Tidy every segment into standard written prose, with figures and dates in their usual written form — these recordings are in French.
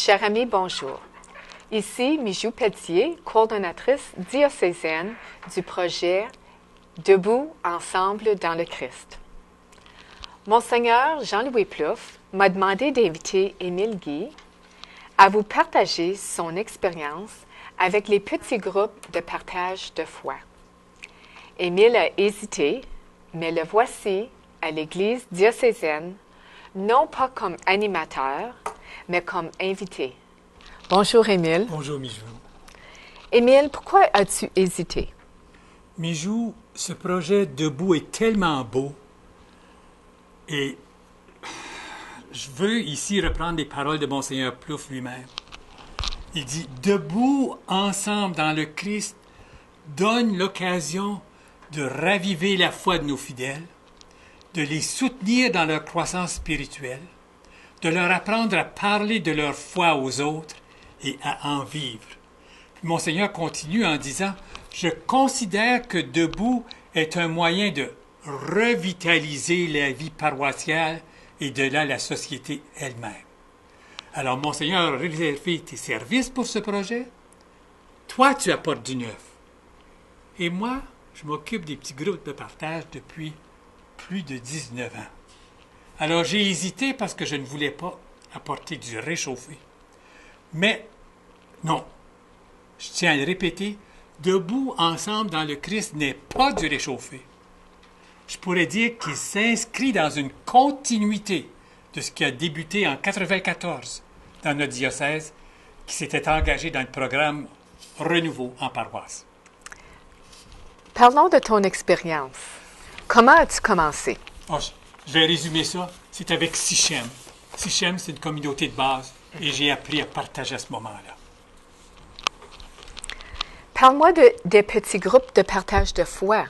Chers amis, bonjour. Ici Mijou Pelletier, coordonnatrice diocésaine du projet Debout ensemble dans le Christ. Monseigneur Jean-Louis Plouffe m'a demandé d'inviter Émile Guy à vous partager son expérience avec les petits groupes de partage de foi. Émile a hésité, mais le voici à l'Église diocésaine, non pas comme animateur, mais comme invité. Bonjour Émile. Bonjour Mijou. Émile, pourquoi as-tu hésité? Mijou, ce projet Debout est tellement beau et je veux ici reprendre les paroles de Monseigneur Plouffe lui-même. Il dit « Debout ensemble dans le Christ donne l'occasion de raviver la foi de nos fidèles, de les soutenir dans leur croissance spirituelle, de leur apprendre à parler de leur foi aux autres et à en vivre. » Puis Monseigneur continue en disant « Je considère que Debout est un moyen de revitaliser la vie paroissiale et de là la société elle-même. » Alors, Monseigneur a réservé tes services pour ce projet. Toi, tu apportes du neuf. Et moi, je m'occupe des petits groupes de partage depuis plus de 19 ans. Alors, j'ai hésité parce que je ne voulais pas apporter du réchauffé. Mais, non, je tiens à le répéter, Debout ensemble dans le Christ n'est pas du réchauffé. Je pourrais dire qu'il s'inscrit dans une continuité de ce qui a débuté en 1994 dans notre diocèse, qui s'était engagé dans le programme Renouveau en paroisse. Parlons de ton expérience. Comment as-tu commencé? Oh, je vais résumer ça. C'est avec Sichem. Sichem, c'est une communauté de base et j'ai appris à partager à ce moment-là. Parle-moi des petits groupes de partage de foi.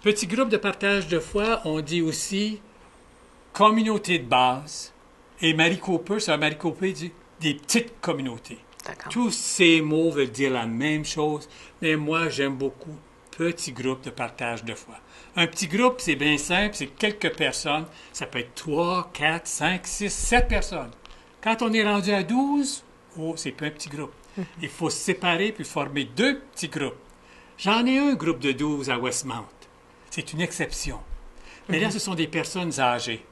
Petit groupe de partage de foi, on dit aussi communauté de base. Et Marie Cooper, Marie Cooper dit des petites communautés. D'accord. Tous ces mots veulent dire la même chose, mais moi, j'aime beaucoup petit groupe de partage de foi. Un petit groupe, c'est bien simple, c'est quelques personnes. Ça peut être 3, 4, 5, 6, 7 personnes. Quand on est rendu à 12, oh, c'est pas un petit groupe. Il faut se séparer puis former 2 petits groupes. J'en ai un groupe de 12 à Westmount. C'est une exception. Mais là, ce sont des personnes âgées.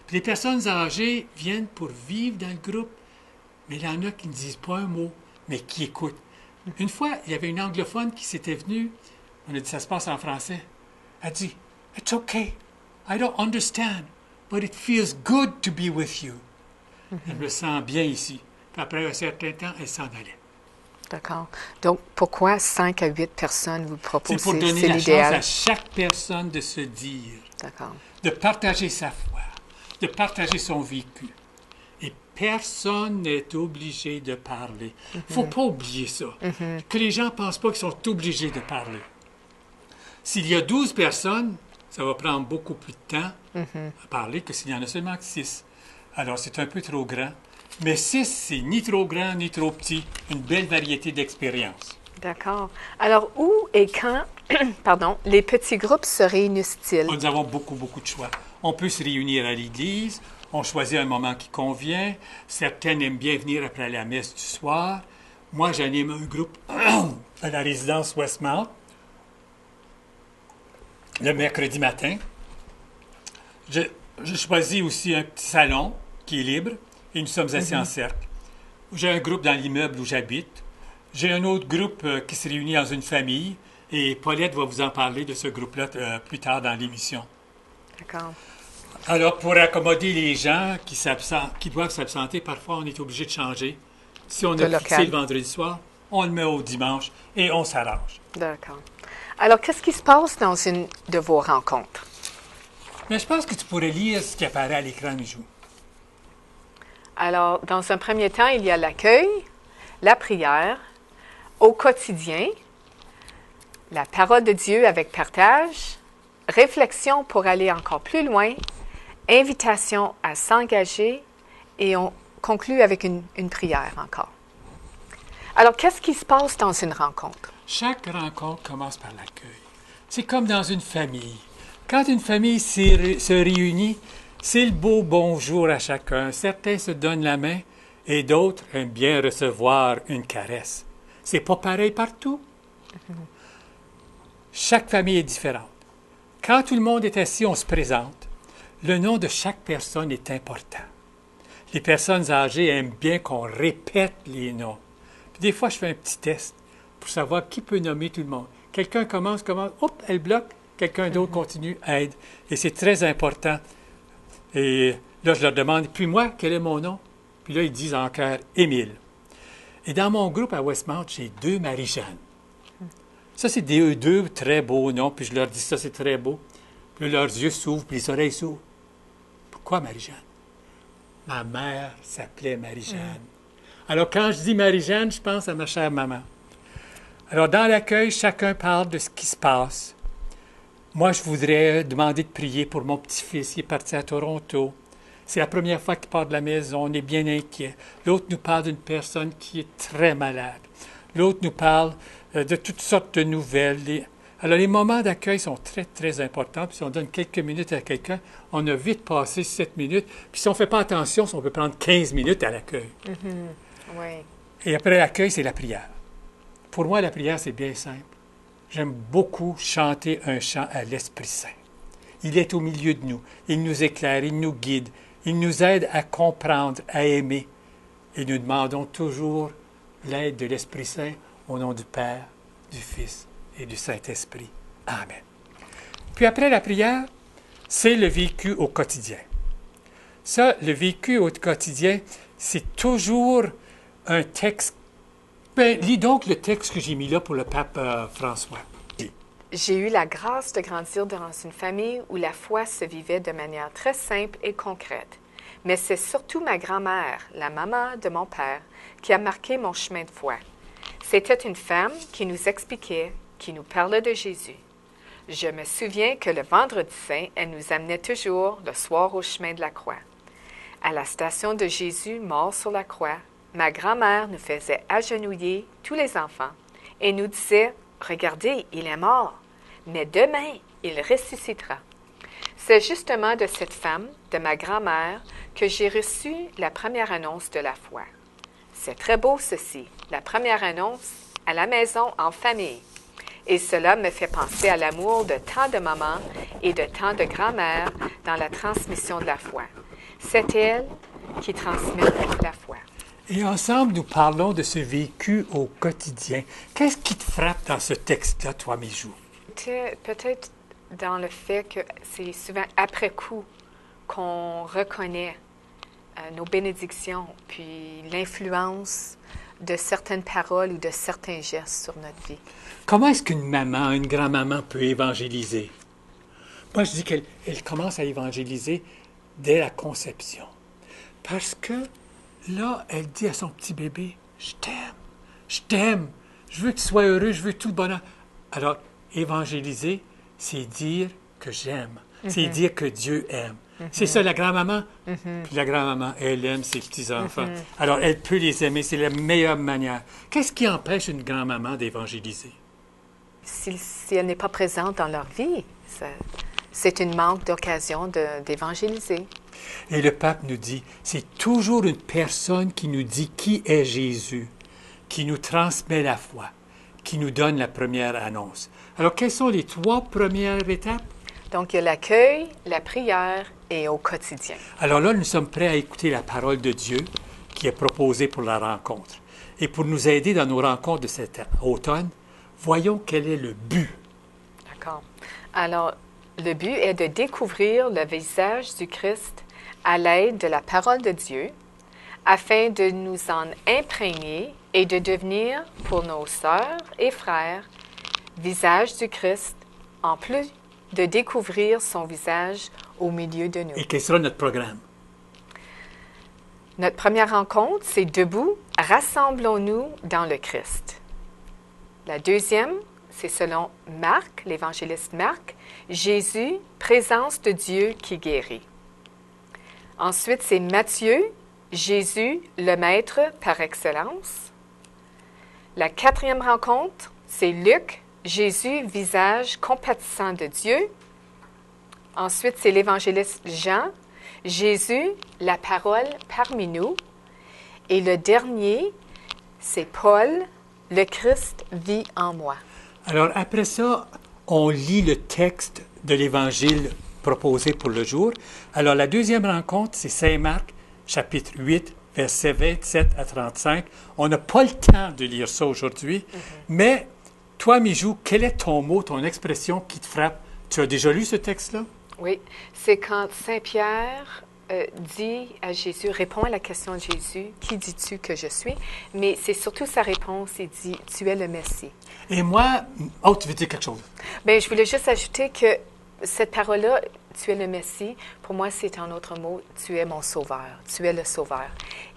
Puis les personnes âgées viennent pour vivre dans le groupe, mais il y en a qui ne disent pas un mot, mais qui écoutent. Une fois, il y avait une anglophone qui s'était venue, on a dit ça se passe en français, elle dit « It's okay, I don't understand, but it feels good to be with you. » Elle me sent bien ici. Puis après un certain temps, elle s'en allait. D'accord. Donc, pourquoi 5 à 8 personnes vous proposez? C'est pour donner C'est la l'idéal. chance à chaque personne de se dire, D'accord. de partager sa foi, de partager son vécu. Et personne n'est obligé de parler. Il ne faut pas oublier ça. Que les gens ne pensent pas qu'ils sont obligés de parler. S'il y a 12 personnes, ça va prendre beaucoup plus de temps à parler que s'il y en a seulement 6. Alors, c'est un peu trop grand. Mais 6, c'est ni trop grand ni trop petit. Une belle variété d'expériences. D'accord. Alors, où et quand, les petits groupes se réunissent-ils? Nous avons beaucoup de choix. On peut se réunir à l'église. On choisit un moment qui convient. Certaines aiment bien venir après la messe du soir. Moi, j'anime un groupe à la résidence Westmount le mercredi matin. Je choisis aussi un petit salon qui est libre et nous sommes assis en cercle. J'ai un groupe dans l'immeuble où j'habite. J'ai un autre groupe qui se réunit dans une famille et Paulette va vous en parler de ce groupe-là plus tard dans l'émission. D'accord. Alors, pour accommoder les gens qui doivent s'absenter, parfois on est obligé de changer. Si on a fixé le vendredi soir, on le met au dimanche et on s'arrange. D'accord. Alors, qu'est-ce qui se passe dans une de vos rencontres? Mais je pense que tu pourrais lire ce qui apparaît à l'écran, Mijou. Alors, dans un premier temps, il y a l'accueil, la prière, au quotidien, la parole de Dieu avec partage, réflexion pour aller encore plus loin, invitation à s'engager et on conclut avec une prière encore. Alors, qu'est-ce qui se passe dans une rencontre? Chaque rencontre commence par l'accueil. C'est comme dans une famille. Quand une famille se réunit, c'est le beau bonjour à chacun. Certains se donnent la main et d'autres aiment bien recevoir une caresse. C'est pas pareil partout. Chaque famille est différente. Quand tout le monde est assis, on se présente. Le nom de chaque personne est important. Les personnes âgées aiment bien qu'on répète les noms. Puis des fois, je fais un petit test pour savoir qui peut nommer tout le monde. Quelqu'un commence, hop, elle bloque. Quelqu'un d'autre continue, aide. Et c'est très important. Et là, je leur demande, puis moi, quel est mon nom? Puis là, ils disent en chœur, Émile. Et dans mon groupe à Westmount, j'ai 2 Marie-Jeanne. Ça, c'est des 2 très beaux noms. Puis je leur dis, ça, c'est très beau. Puis là, leurs yeux s'ouvrent, puis les oreilles s'ouvrent. Pourquoi Marie-Jeanne? Ma mère s'appelait Marie-Jeanne. Alors, quand je dis Marie-Jeanne, je pense à ma chère maman. Alors, dans l'accueil, chacun parle de ce qui se passe. Moi, je voudrais demander de prier pour mon petit-fils. Il est parti à Toronto. C'est la première fois qu'il part de la maison. On est bien inquiet. L'autre nous parle d'une personne qui est très malade. L'autre nous parle de toutes sortes de nouvelles. Alors, les moments d'accueil sont très, très importants. Puis, si on donne quelques minutes à quelqu'un, on a vite passé 7 minutes. Puis, si on ne fait pas attention, on peut prendre 15 minutes à l'accueil. Oui. Et après l'accueil, c'est la prière. Pour moi, la prière, c'est bien simple. J'aime beaucoup chanter un chant à l'Esprit Saint. Il est au milieu de nous. Il nous éclaire, il nous guide. Il nous aide à comprendre, à aimer. Et nous demandons toujours l'aide de l'Esprit Saint au nom du Père, du Fils et du Saint-Esprit. Amen. Puis après la prière, c'est le vécu au quotidien. Ça, le vécu au quotidien, c'est toujours un texte. Bien, lis donc le texte que j'ai mis là pour le pape François. J'ai eu la grâce de grandir dans une famille où la foi se vivait de manière très simple et concrète. Mais c'est surtout ma grand-mère, la maman de mon père, qui a marqué mon chemin de foi. C'était une femme qui nous expliquait, qui nous parlait de Jésus. Je me souviens que le vendredi saint, elle nous amenait toujours le soir au chemin de la croix. À la station de Jésus mort sur la croix, ma grand-mère nous faisait agenouiller tous les enfants et nous disait « Regardez, il est mort, mais demain, il ressuscitera. » C'est justement de cette femme, de ma grand-mère, que j'ai reçu la première annonce de la foi. C'est très beau ceci, la première annonce à la maison en famille. Et cela me fait penser à l'amour de tant de mamans et de tant de grand-mères dans la transmission de la foi. C'est elle qui transmet la foi. Et ensemble, nous parlons de ce vécu au quotidien. Qu'est-ce qui te frappe dans ce texte-là, toi, Mijou? Peut-être dans le fait que c'est souvent après coup qu'on reconnaît nos bénédictions, puis l'influence de certaines paroles ou de certains gestes sur notre vie. Comment est-ce qu'une maman, une grand-maman peut évangéliser? Moi, je dis qu'elle commence à évangéliser dès la conception. Parce que là, elle dit à son petit bébé, « Je t'aime, je veux que tu sois heureux, je veux tout le bonheur. » Alors, évangéliser, c'est dire que j'aime, c'est dire que Dieu aime. C'est ça, la grand-maman. Puis la grand-maman, elle aime ses petits-enfants. Alors, elle peut les aimer, c'est la meilleure manière. Qu'est-ce qui empêche une grand-maman d'évangéliser? Si elle n'est pas présente dans leur vie, c'est une manque d'occasion d'évangéliser. Et le pape nous dit, c'est toujours une personne qui nous dit qui est Jésus, qui nous transmet la foi, qui nous donne la première annonce. Alors, quelles sont les 3 premières étapes? Donc, il y a l'accueil, la prière et au quotidien. Alors là, nous sommes prêts à écouter la parole de Dieu qui est proposée pour la rencontre. Et pour nous aider dans nos rencontres de cet automne, voyons quel est le but. D'accord. Alors, le but est de découvrir le visage du Christ à l'aide de la parole de Dieu, afin de nous en imprégner et de devenir, pour nos sœurs et frères, visage du Christ, en plus de découvrir son visage au milieu de nous. Et quel sera notre programme? Notre première rencontre, c'est debout, rassemblons-nous dans le Christ. La deuxième, c'est selon Marc, l'évangéliste Marc, Jésus, présence de Dieu qui guérit. Ensuite, c'est Matthieu, Jésus, le Maître par excellence. La quatrième rencontre, c'est Luc, Jésus, visage compatissant de Dieu. Ensuite, c'est l'évangéliste Jean, Jésus, la parole parmi nous. Et le dernier, c'est Paul, le Christ vit en moi. Alors, après ça, on lit le texte de l'Évangile proposé pour le jour. Alors, la deuxième rencontre, c'est Saint Marc, chapitre 8, versets 27 à 35. On n'a pas le temps de lire ça aujourd'hui, mais toi, Mijou, quel est ton mot, ton expression qui te frappe? Tu as déjà lu ce texte-là? Oui, c'est quand Saint Pierre dit à Jésus, répond à la question de Jésus, qui dis-tu que je suis? Mais c'est surtout sa réponse, il dit, tu es le Messie. Et moi, oh, tu veux dire quelque chose? Bien, je voulais juste ajouter que cette parole-là, tu es le Messie, pour moi, c'est un autre mot, tu es mon sauveur, tu es le sauveur.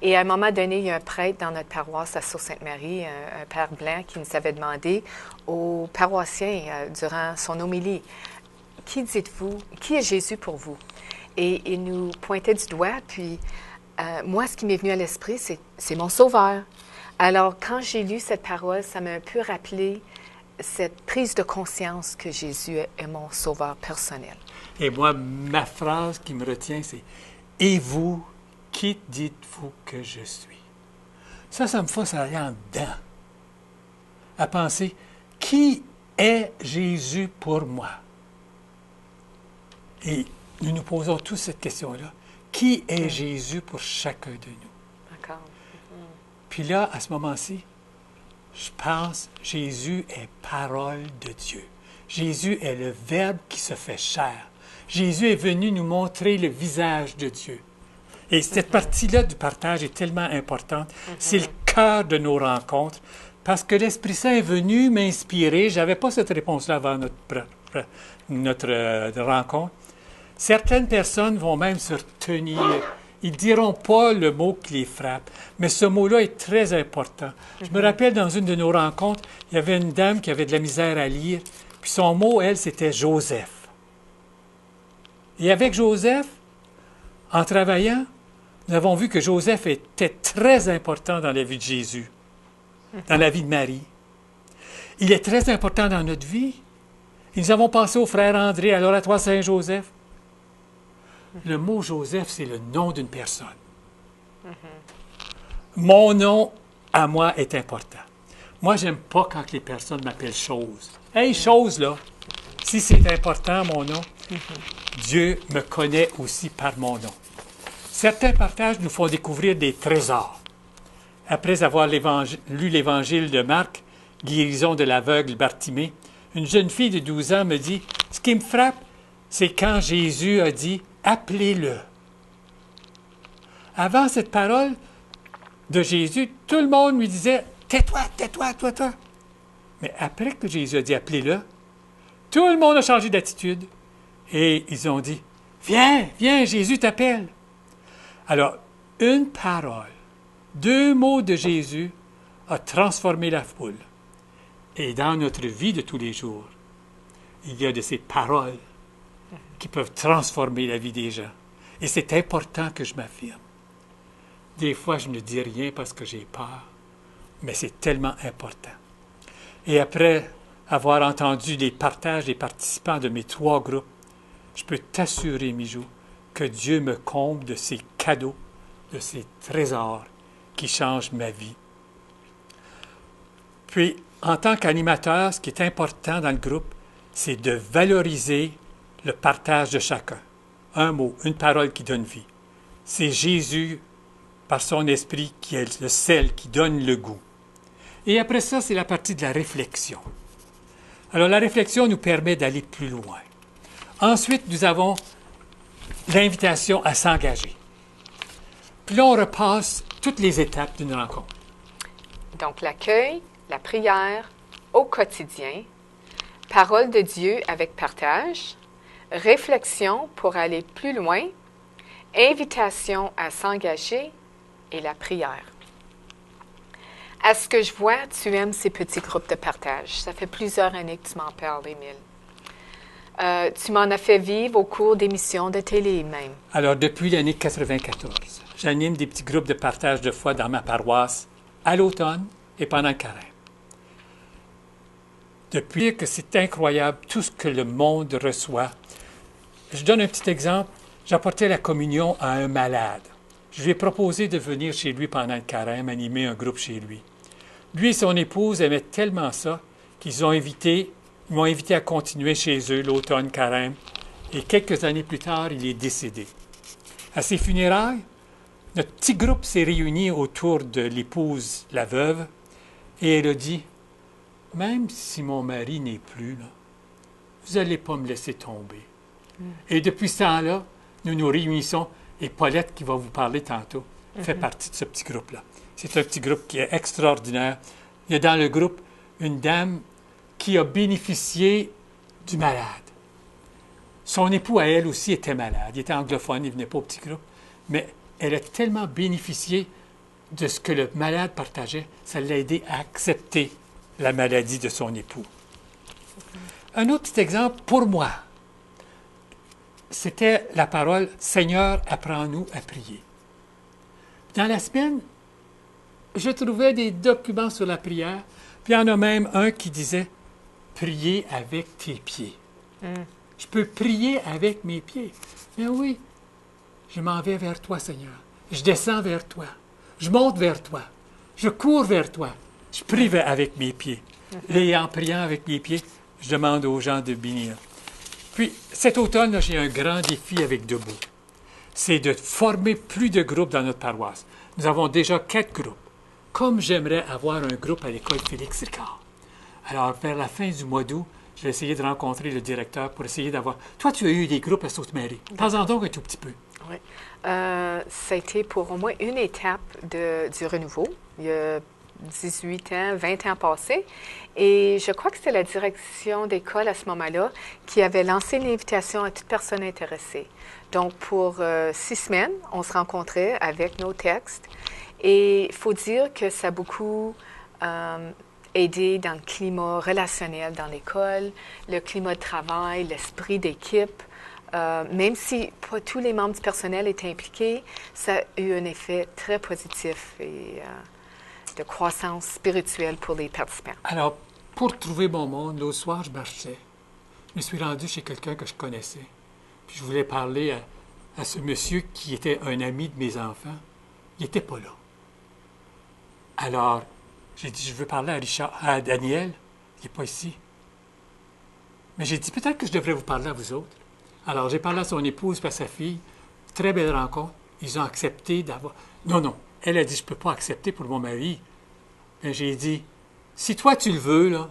Et à un moment donné, il y a un prêtre dans notre paroisse à Sault-Sainte-Marie, un père blanc, qui nous avait demandé aux paroissiens, durant son homélie, qui dites-vous, qui est Jésus pour vous? Et il nous pointait du doigt, puis moi, ce qui m'est venu à l'esprit, c'est mon sauveur. Alors, quand j'ai lu cette parole, ça m'a un peu rappelé cette prise de conscience que Jésus est mon sauveur personnel. Et moi, ma phrase qui me retient, c'est « Et vous, qui dites-vous que je suis? » Ça me force à aller en dedans, à penser « Qui est Jésus pour moi? » Et nous nous posons tous cette question-là. Qui est Jésus pour chacun de nous? D'accord. Puis là, à ce moment-ci, je pense, Jésus est parole de Dieu. Jésus est le Verbe qui se fait chair. Jésus est venu nous montrer le visage de Dieu. Et cette partie-là du partage est tellement importante. C'est le cœur de nos rencontres, parce que l'Esprit Saint est venu m'inspirer. Je n'avais pas cette réponse-là avant notre rencontre. Certaines personnes vont même se retenir. Ils ne diront pas le mot qui les frappe, mais ce mot-là est très important. Je me rappelle, dans une de nos rencontres, il y avait une dame qui avait de la misère à lire, puis son mot, elle, c'était Joseph. Et avec Joseph, en travaillant, nous avons vu que Joseph était très important dans la vie de Jésus, dans la vie de Marie. Il est très important dans notre vie. Et nous avons pensé au frère André, à l'oratoire Saint-Joseph. Le mot Joseph, c'est le nom d'une personne. Mon nom, à moi, est important. Moi, j'aime pas quand les personnes m'appellent chose. Hey, chose, là, si c'est important, mon nom, Dieu me connaît aussi par mon nom. Certains partages nous font découvrir des trésors. Après avoir lu l'Évangile de Marc, guérison de l'aveugle Bartimée, une jeune fille de 12 ans me dit, « Ce qui me frappe, c'est quand Jésus a dit, « Appelez-le. » Avant cette parole de Jésus, tout le monde lui disait, « Tais-toi, tais-toi, tais-toi. » Mais après que Jésus a dit, « Appelez-le », tout le monde a changé d'attitude. Et ils ont dit, « Viens, viens, Jésus t'appelle. » Alors, une parole, 2 mots de Jésus a transformé la foule. Et dans notre vie de tous les jours, il y a de ces paroles qui peuvent transformer la vie des gens. Et c'est important que je m'affirme. Des fois, je ne dis rien parce que j'ai peur, mais c'est tellement important. Et après avoir entendu les partages des participants de mes 3 groupes, je peux t'assurer, Mijou, que Dieu me comble de ces cadeaux, de ces trésors qui changent ma vie. Puis, en tant qu'animateur, ce qui est important dans le groupe, c'est de valoriser le partage de chacun. Un mot, une parole qui donne vie. C'est Jésus, par son esprit, qui est le sel, qui donne le goût. Et après ça, c'est la partie de la réflexion. Alors, la réflexion nous permet d'aller plus loin. Ensuite, nous avons l'invitation à s'engager. Puis là, on repasse toutes les étapes d'une rencontre. Donc, l'accueil, la prière au quotidien, parole de Dieu avec partage, réflexion pour aller plus loin, invitation à s'engager et la prière. À ce que je vois, tu aimes ces petits groupes de partage. Ça fait plusieurs années que tu m'en parles, Émile. Tu m'en as fait vivre au cours d'émissions de télé même. Alors, depuis l'année 1994, j'anime des petits groupes de partage de foi dans ma paroisse à l'automne et pendant le carême. Depuis que c'est incroyable tout ce que le monde reçoit. Je donne un petit exemple. J'apportais la communion à un malade. je lui ai proposé de venir chez lui pendant le carême, animer un groupe chez lui. Lui et son épouse aimaient tellement ça qu'ils m'ont invité à continuer chez eux l'automne carême. Et quelques années plus tard, il est décédé. À ses funérailles, notre petit groupe s'est réuni autour de l'épouse, la veuve, et elle a dit, « Même si mon mari n'est plus là, vous n'allez pas me laisser tomber. » Et depuis ce temps-là, nous nous réunissons, et Paulette, qui va vous parler tantôt, fait partie de ce petit groupe-là. C'est un petit groupe qui est extraordinaire. Il y a dans le groupe une dame qui a bénéficié du malade. Son époux, à elle aussi, était malade. Il était anglophone, il ne venait pas au petit groupe. Mais elle a tellement bénéficié de ce que le malade partageait, ça l'a aidé à accepter la maladie de son époux. Un autre petit exemple, pour moi, c'était la parole « Seigneur, apprends-nous à prier ». Dans la semaine, je trouvais des documents sur la prière, puis il y en a même un qui disait « Prier avec tes pieds ». Je peux prier avec mes pieds. Mais oui, je m'en vais vers toi, Seigneur. Je descends vers toi. Je monte vers toi. Je cours vers toi. Je prie avec mes pieds. Et en priant avec mes pieds, je demande aux gens de bénir. Puis, cet automne, là, j'ai un grand défi avec Debout. C'est de former plus de groupes dans notre paroisse. Nous avons déjà 4 groupes. Comme j'aimerais avoir un groupe à l'école Félix Ricard. Alors, vers la fin du mois d'août, je vais essayer de rencontrer le directeur pour essayer d'avoir... Toi, tu as eu des groupes à Sainte-Marie. Parle-en donc un tout petit peu. Oui. Ça a été pour au moins une étape du renouveau. Il y a 18 ans, 20 ans passés. Et je crois que c'était la direction d'école à ce moment-là qui avait lancé l'invitation à toute personne intéressée. Donc, pour 6 semaines, on se rencontrait avec nos textes. Et il faut dire que ça a beaucoup aidé dans le climat relationnel dans l'école, le climat de travail, l'esprit d'équipe. Même si pas tous les membres du personnel étaient impliqués, ça a eu un effet très positif et de croissance spirituelle pour les participants. Alors, pour trouver mon monde, l'autre soir, je marchais. Je me suis rendu chez quelqu'un que je connaissais. Puis je voulais parler à ce monsieur qui était un ami de mes enfants. Il n'était pas là. Alors, j'ai dit, je veux parler à Daniel. Il n'est pas ici. Mais j'ai dit, peut-être que je devrais vous parler à vous autres. Alors, j'ai parlé à son épouse et à sa fille. Très belle rencontre. Ils ont accepté d'avoir... Non. Elle a dit, je ne peux pas accepter pour mon mari. Mais j'ai dit, si toi tu le veux, là,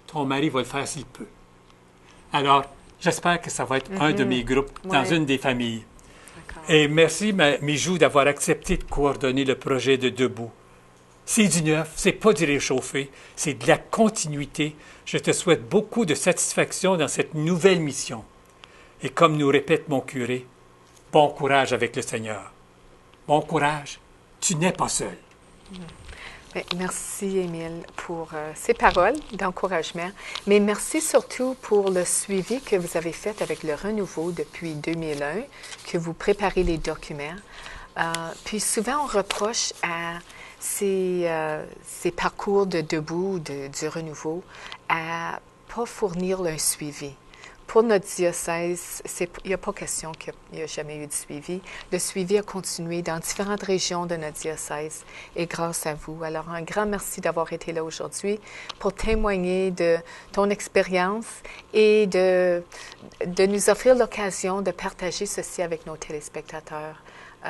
ton mari va le faire s'il peut. Alors, j'espère que ça va être un de mes groupes dans une des familles. Et merci, Mijou, d'avoir accepté de coordonner le projet de Debout. C'est du neuf, c'est pas du réchauffé, c'est de la continuité. Je te souhaite beaucoup de satisfaction dans cette nouvelle mission. Et comme nous répète mon curé, bon courage avec le Seigneur. Bon courage, tu n'es pas seul. Merci, Émile, pour ces paroles d'encouragement. Mais merci surtout pour le suivi que vous avez fait avec le renouveau depuis 2001, que vous préparez les documents. Puis souvent, on reproche à ces parcours de Debout, du renouveau, à ne pas fournir un suivi. Pour notre diocèse, il n'y a pas question qu'il n'y ait jamais eu de suivi. Le suivi a continué dans différentes régions de notre diocèse et grâce à vous. Alors, un grand merci d'avoir été là aujourd'hui pour témoigner de ton expérience et de nous offrir l'occasion de partager ceci avec nos téléspectateurs.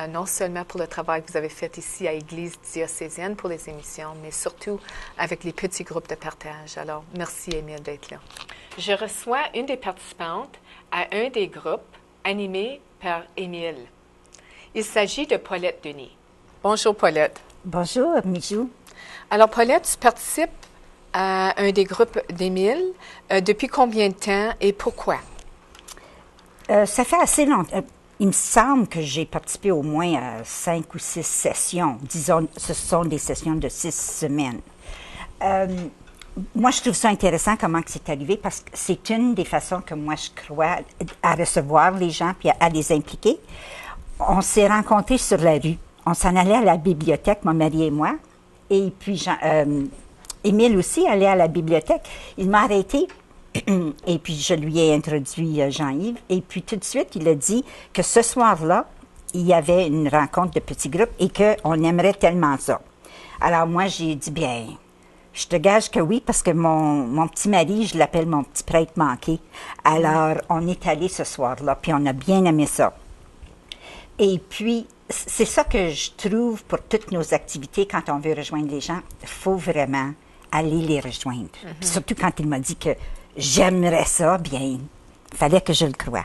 Non seulement pour le travail que vous avez fait ici à l'Église diocésaine pour les émissions, mais surtout avec les petits groupes de partage. Alors, merci, Émile, d'être là. Je reçois une des participantes à un des groupes animés par Émile. Il s'agit de Paulette Denis. Bonjour, Paulette. Bonjour, Mijou. Alors, Paulette, tu participes à un des groupes d'Émile. Depuis combien de temps et pourquoi? Ça fait assez longtemps. Il me semble que j'ai participé au moins à 5 ou 6 sessions. Disons, ce sont des sessions de 6 semaines. Moi, je trouve ça intéressant comment c'est arrivé parce que c'est une des façons que moi, je crois à recevoir les gens puis à les impliquer. On s'est rencontrés sur la rue. On s'en allait à la bibliothèque, mon mari et moi. Et puis, Émile aussi allait à la bibliothèque. Il m'a arrêté. Et puis, je lui ai introduit Jean-Yves. Et puis, tout de suite, il a dit que ce soir-là, il y avait une rencontre de petits groupes et qu'on aimerait tellement ça. Alors moi, j'ai dit, bien, je te gage que oui, parce que mon petit mari, je l'appelle mon petit prêtre manqué. Alors, on est allé ce soir-là, puis on a bien aimé ça. Et puis, c'est ça que je trouve pour toutes nos activités, quand on veut rejoindre les gens, il faut vraiment aller les rejoindre. Puis surtout quand il m'a dit que j'aimerais ça, bien, il fallait que je le croie.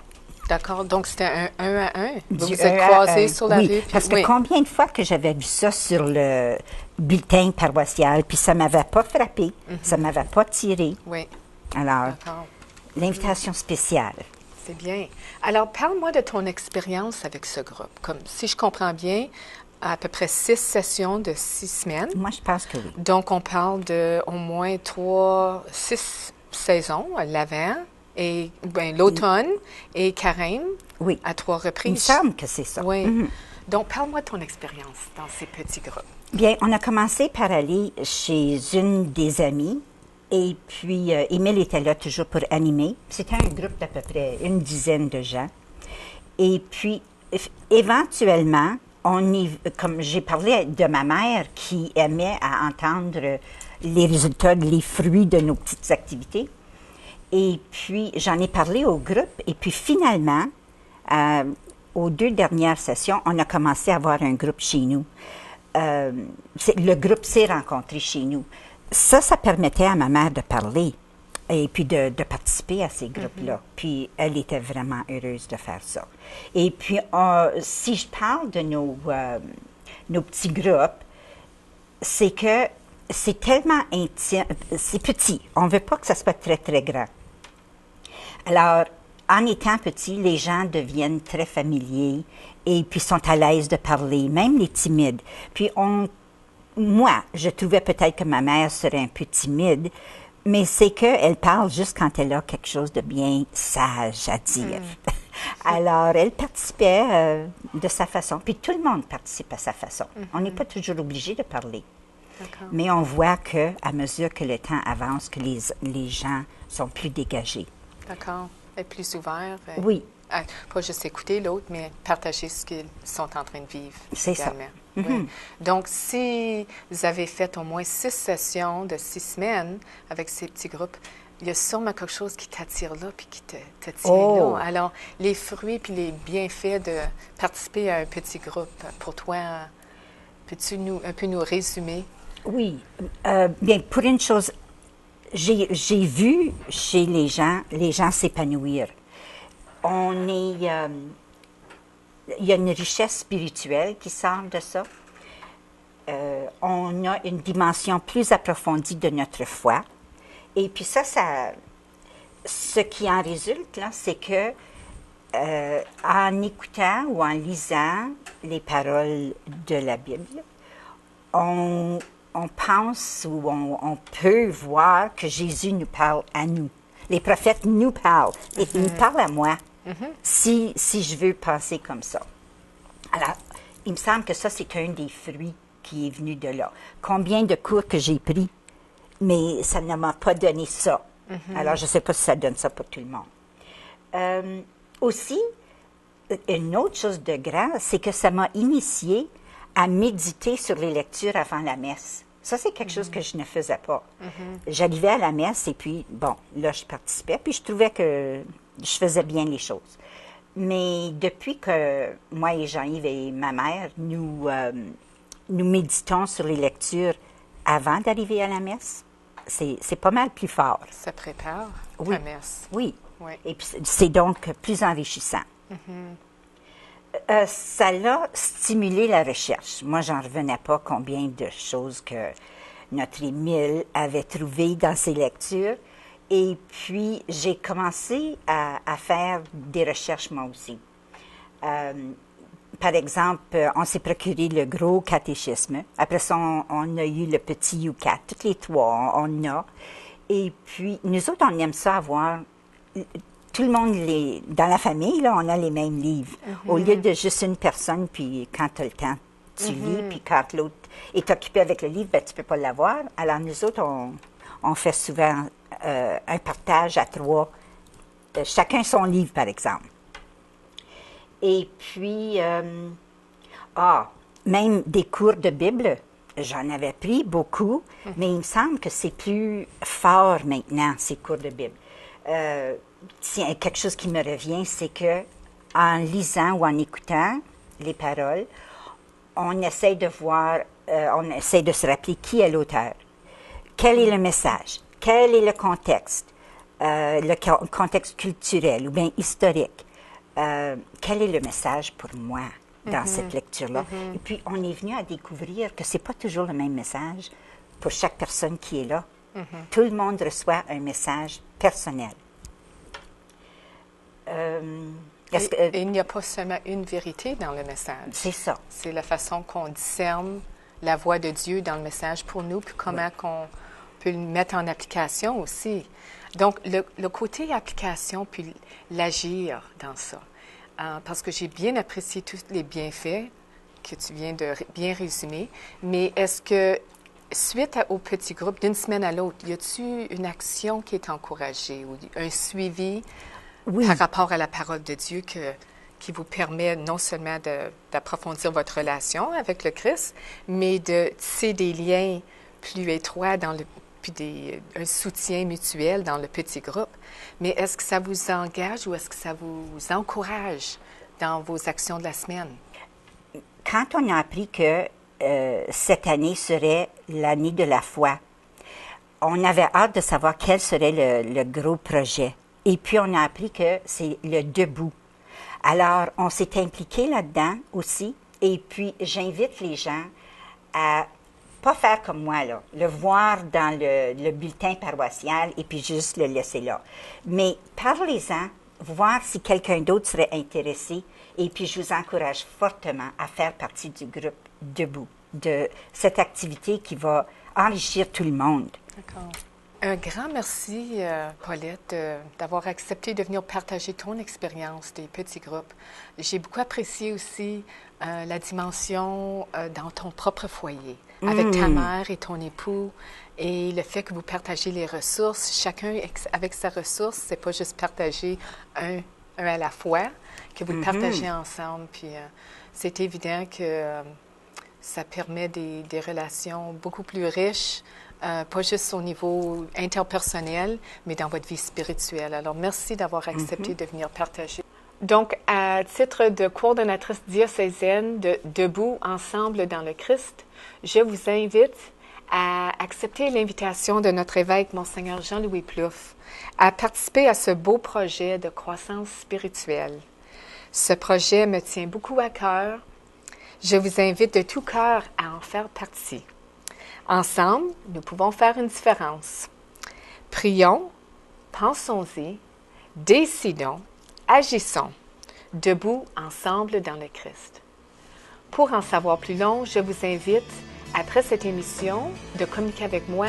D'accord. Donc, c'était un à un. Vous Du vous êtes un à croisés un. sur la Oui, rue. Puis, parce que oui. combien de fois que j'avais vu ça sur le bulletin paroissial, puis ça m'avait pas frappé, ça m'avait pas tiré. Oui, Alors, d'accord. l'invitation spéciale. C'est bien. Alors, parle-moi de ton expérience avec ce groupe. Comme, si je comprends bien, à peu près 6 sessions de 6 semaines. Moi, je pense que oui. Donc, on parle de au moins 6 saisons, l'avant et ben, l'automne et carême Oui. à 3 Il me reprises. semble que c'est ça. Oui. Mhm. Donc, parle-moi de ton expérience dans ces petits groupes. Bien, on a commencé par aller chez une des amies. Et puis, Émile était là toujours pour animer. C'était un groupe d'à peu près une dizaine de gens. Et puis, éventuellement, comme j'ai parlé de ma mère qui aimait à entendre les résultats, les fruits de nos petites activités. Et puis, j'en ai parlé au groupe. Et puis, finalement, aux 2 dernières sessions, on a commencé à avoir un groupe chez nous. Le groupe s'est rencontré chez nous. Ça permettait à ma mère de parler et puis de participer à ces groupes-là. Puis elle était vraiment heureuse de faire ça. Et puis, si je parle de nos petits groupes, c'est que c'est tellement intime, c'est petit. On ne veut pas que ça soit très, très grand. Alors, en étant petit, les gens deviennent très familiers et puis sont à l'aise de parler, même les timides. Puis moi, je trouvais peut-être que ma mère serait un peu timide, mais c'est qu'elle parle juste quand elle a quelque chose de bien sage à dire. Alors, elle participait de sa façon. Puis tout le monde participe à sa façon. On n'est pas toujours obligé de parler. D'accord. Mais on voit qu'à mesure que le temps avance, que les gens sont plus dégagés. D'accord. Être plus ouvert. Oui. Pas juste écouter l'autre, mais partager ce qu'ils sont en train de vivre. C'est ça. également. Oui. Donc, si vous avez fait au moins 6 sessions de 6 semaines avec ces petits groupes, il y a sûrement quelque chose qui t'attire là puis qui te tient Oh. là. Alors, les fruits puis les bienfaits de participer à un petit groupe, pour toi, peux-tu un peu nous résumer? Oui. Bien, pour une chose, j'ai vu chez les gens s'épanouir. Il y a une richesse spirituelle qui sort de ça. On a une dimension plus approfondie de notre foi. Et puis ce qui en résulte, là, c'est que en écoutant ou en lisant les paroles de la Bible, on pense ou on peut voir que Jésus nous parle à nous. Les prophètes nous parlent. Et ils nous parlent à moi si je veux penser comme ça. Alors, il me semble que ça, c'est un des fruits qui est venu de là. Combien de cours que j'ai pris, mais ça ne m'a pas donné ça. Alors, je ne sais pas si ça donne ça pour tout le monde. Aussi, une autre chose de grand, c'est que ça m'a initiée à méditer sur les lectures avant la messe. Ça, c'est quelque chose que je ne faisais pas. J'arrivais à la messe et puis, bon, là, je participais, puis je trouvais que je faisais bien les choses. Mais depuis que moi et Jean-Yves et ma mère, nous méditons sur les lectures avant d'arriver à la messe, c'est pas mal plus fort. Ça prépare Oui. la messe. Oui. Oui. Et puis, c'est donc plus enrichissant. Ça a stimulé la recherche. Moi, j'en revenais pas combien de choses que notre Émile avait trouvées dans ses lectures. Et puis, j'ai commencé à faire des recherches moi aussi. Par exemple, on s'est procuré le gros catéchisme. Après ça, on a eu le petit U4. Toutes les 3, on a. Et puis, nous autres, on aime ça avoir... Tout le monde, dans la famille, là, on a les mêmes livres. Au lieu de juste une personne, puis quand tu as le temps, tu lis, puis quand l'autre est occupé avec le livre, ben, tu ne peux pas l'avoir. Alors, nous autres, on fait souvent un partage à 3, chacun son livre, par exemple. Et puis, même des cours de Bible, j'en avais pris beaucoup, mais il me semble que c'est plus fort maintenant, ces cours de Bible. Quelque chose qui me revient, c'est que en lisant ou en écoutant les paroles, on essaie de voir, on essaie de se rappeler qui est l'auteur, quel est le message, quel est le contexte culturel ou bien historique. Quel est le message pour moi dans cette lecture-là? Et puis, on est venu à découvrir que ce n'est pas toujours le même message pour chaque personne qui est là. Tout le monde reçoit un message personnel. Et il n'y a pas seulement une vérité dans le message. C'est ça. C'est la façon qu'on discerne la voix de Dieu dans le message pour nous, puis comment qu'on peut le mettre en application aussi. Donc, le côté application, puis l'agir dans ça. Parce que j'ai bien apprécié tous les bienfaits que tu viens de bien résumer, mais est-ce que, suite au petit groupe, d'une semaine à l'autre, y a-t-il une action qui est encouragée ou un suivi par rapport à la parole de Dieu qui vous permet non seulement d'approfondir votre relation avec le Christ, mais de tisser des liens plus étroits puis un soutien mutuel dans le petit groupe. Mais est-ce que ça vous engage ou est-ce que ça vous encourage dans vos actions de la semaine? Quand on a appris que cette année serait l'année de la foi, on avait hâte de savoir quel serait le gros projet. Et puis, on a appris que c'est le debout. Alors, on s'est impliqué là-dedans aussi. Et puis, j'invite les gens à pas faire comme moi, là, le voir dans le bulletin paroissial et puis juste le laisser là. Mais parlez-en, voir si quelqu'un d'autre serait intéressé. Et puis, je vous encourage fortement à faire partie du groupe Debout, de cette activité qui va enrichir tout le monde. D'accord. Un grand merci, Paulette, d'avoir accepté de venir partager ton expérience des petits groupes. J'ai beaucoup apprécié aussi la dimension dans ton propre foyer, avec ta mère et ton époux, et le fait que vous partagez les ressources, chacun avec sa ressource, c'est pas juste partager un à la fois, que vous le partagez ensemble. Puis c'est évident que ça permet des relations beaucoup plus riches, pas juste au niveau interpersonnel, mais dans votre vie spirituelle. Alors, merci d'avoir accepté de venir partager. Donc, à titre de coordonnatrice diocésaine de Debout ensemble dans le Christ, je vous invite à accepter l'invitation de notre évêque, Monseigneur Jean-Louis Plouffe, à participer à ce beau projet de croissance spirituelle. Ce projet me tient beaucoup à cœur. Je vous invite de tout cœur à en faire partie. Ensemble, nous pouvons faire une différence. Prions, pensons-y, décidons, agissons, debout ensemble dans le Christ. Pour en savoir plus long, je vous invite, après cette émission, de communiquer avec moi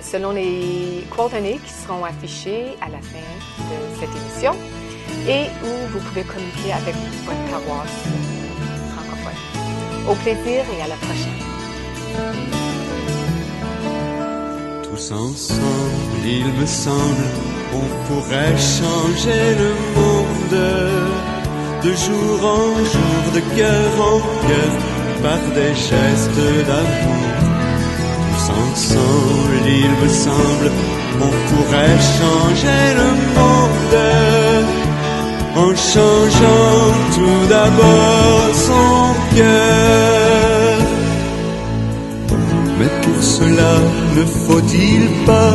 selon les coordonnées qui seront affichées à la fin de cette émission et où vous pouvez communiquer avec votre paroisse francophone. Au plaisir et à la prochaine. Tous ensemble, il me semble, on pourrait changer le monde de jour en jour, de cœur en cœur, par des gestes d'amour. Tous ensemble, il me semble, on pourrait changer le monde en changeant tout d'abord son cœur. Mais pour cela, ne faut-il pas